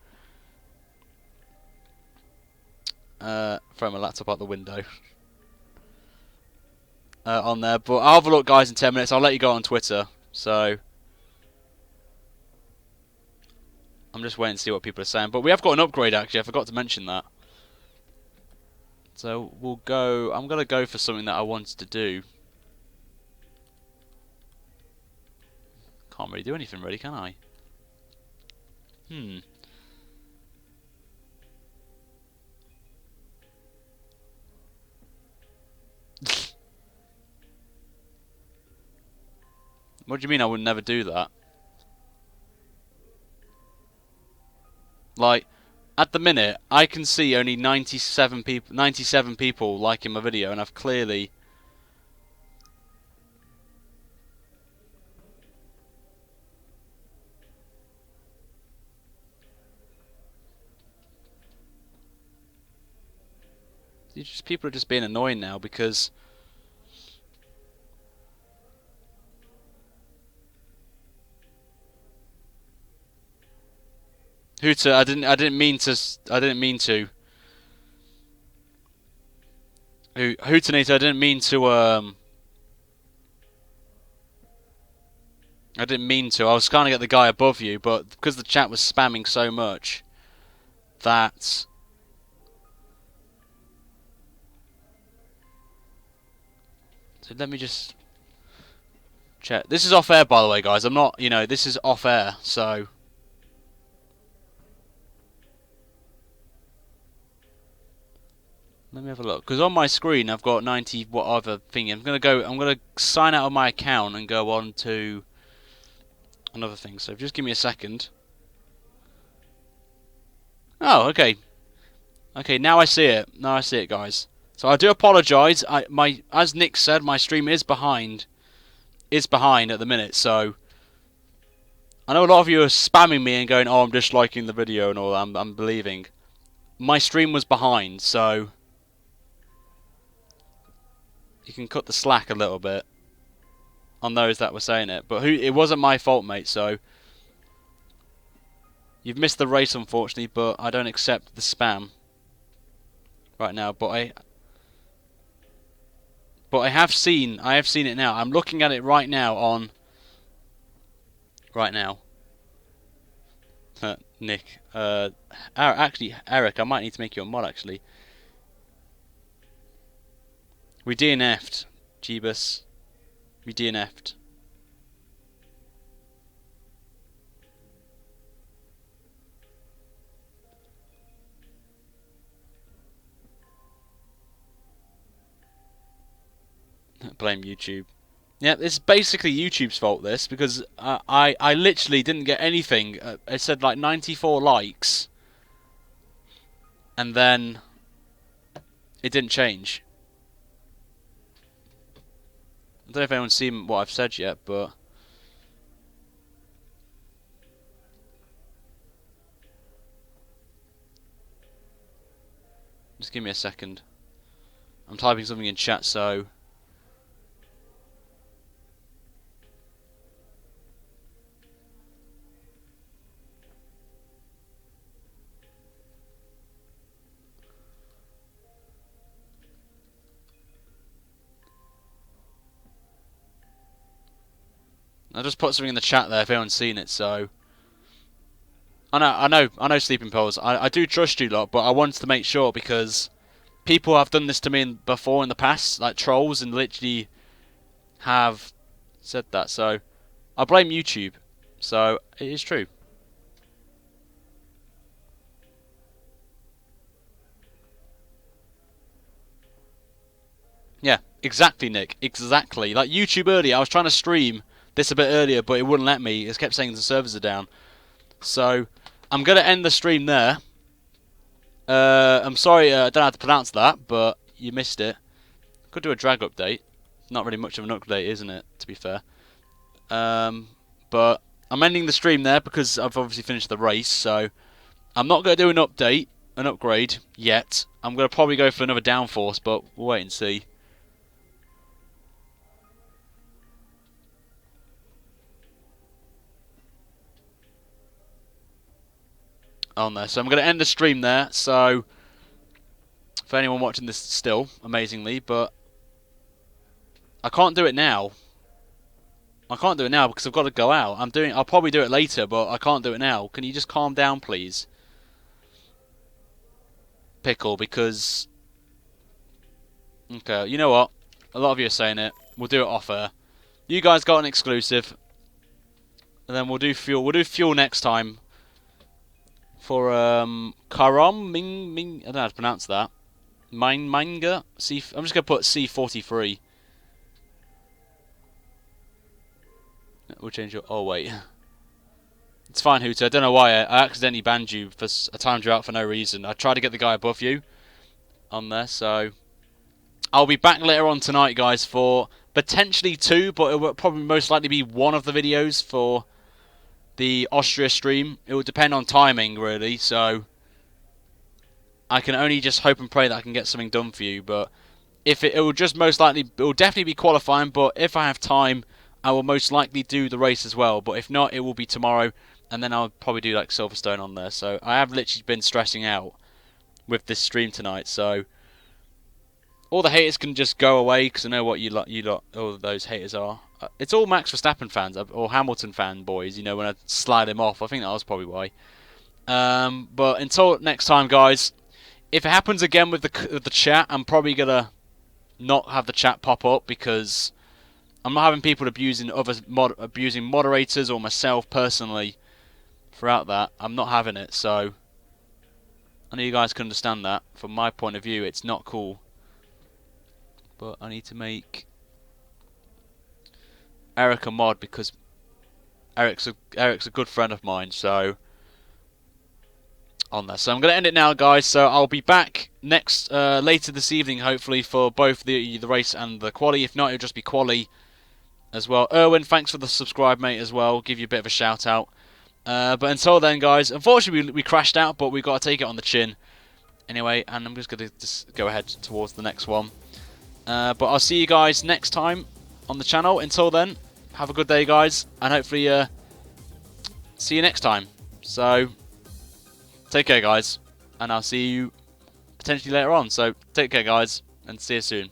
throw my laptop out the window. On there. But I'll have a look, guys, in 10 minutes. I'll let you go on Twitter. So I'm just waiting to see what people are saying. But we have got an upgrade, actually. I forgot to mention that. So we'll go... I'm going to go for something that I wanted to do. Can't really do anything, really, can I? What do you mean I would never do that? Like, at the minute, I can see only 97 people liking my video, and I've clearly... people are just being annoying now because Hooter, I didn't mean to. Hootinator, I didn't mean to. I didn't mean to. I was trying to get the guy above you, but because the chat was spamming so much, that. So let me just check. This is off air, by the way, guys. I'm not. This is off air, so. Let me have a look, because on my screen I've got 90 whatever thing. I'm gonna sign out of my account and go on to another thing. So just give me a second. Oh, okay. Okay, now I see it. Now I see it, guys. So I do apologise. As Nick said, my stream is behind. Is behind at the minute. So I know a lot of you are spamming me and going, "Oh, I'm just liking the video and all that." I'm believing. My stream was behind, so. You can cut the slack a little bit on those that were saying it, but it wasn't my fault, mate. So you've missed the race, unfortunately, but I don't accept the spam right now. But I have seen it now. I'm looking at it right now Nick, actually, Eric, I might need to make you a mod actually. We DNF'd, Jeebus. We DNF'd. Blame YouTube. Yeah, it's basically YouTube's fault, this, because I literally didn't get anything. It said like 94 likes, and then it didn't change. I don't know if anyone's seen what I've said yet, but just give me a second. I'm typing something in chat, so I just put something in the chat there if anyone's seen it. So I know, Sleeping Pills. I do trust you lot, but I wanted to make sure because people have done this to me before in the past, like trolls, and literally have said that. So I blame YouTube. So it is true. Yeah, exactly, Nick. Exactly. Like YouTube earlier, I was trying to stream this a bit earlier, but it wouldn't let me. It kept saying the servers are down. So I'm going to end the stream there. I'm sorry, I don't know how to pronounce that, but you missed it. Could do a drag update. Not really much of an update, isn't it, to be fair. But I'm ending the stream there because I've obviously finished the race, so I'm not going to do an update, an upgrade, yet. I'm going to probably go for another downforce, but we'll wait and see. On there. So I'm going to end the stream there. So for anyone watching this still, amazingly, but I can't do it now. I can't do it now because I've got to go out. I'll probably do it later, but I can't do it now. Can you just calm down, please? Pickle, because okay, you know what? A lot of you are saying it. We'll do it off air. You guys got an exclusive. And then we'll do fuel. We'll do fuel next time. For Karom Ming I don't know how to pronounce that. Manga C. I'm just gonna put C43. We'll change your. Oh wait, it's fine, Hooter. I don't know why I accidentally banned you for I timed you out for no reason. I tried to get the guy above you on there, so I'll be back later on tonight, guys, for potentially 2, but it will probably most likely be 1 of the videos for the Austria stream. It will depend on timing, really, so I can only just hope and pray that I can get something done for you. But if it will just most likely, it will definitely be qualifying. But if I have time, I will most likely do the race as well. But if not, it will be tomorrow, and then I'll probably do like Silverstone on there. So I have literally been stressing out with this stream tonight. So all the haters can just go away, because I know what you lot, all of those haters are. It's all Max Verstappen fans or Hamilton fanboys. You know, when I slide him off, I think that was probably why. But until next time, guys. If it happens again with the chat, I'm probably gonna not have the chat pop up, because I'm not having people abusing abusing moderators or myself personally throughout that. I'm not having it, so I know you guys can understand that. From my point of view, it's not cool. But I need to make Eric a mod, because Eric's a good friend of mine, so on there. So I'm going to end it now, guys. So I'll be back next later this evening, hopefully, for both the race and the quali. If not, it'll just be quali as well. Erwin, thanks for the subscribe, mate, as well. Give you a bit of a shout out. But until then, guys, unfortunately we crashed out, but we got to take it on the chin anyway. And I'm just going to go ahead towards the next one. But I'll see you guys next time on the channel. Until then, have a good day, guys, and hopefully see you next time. So take care, guys, and I'll see you potentially later on. So take care, guys, and see you soon.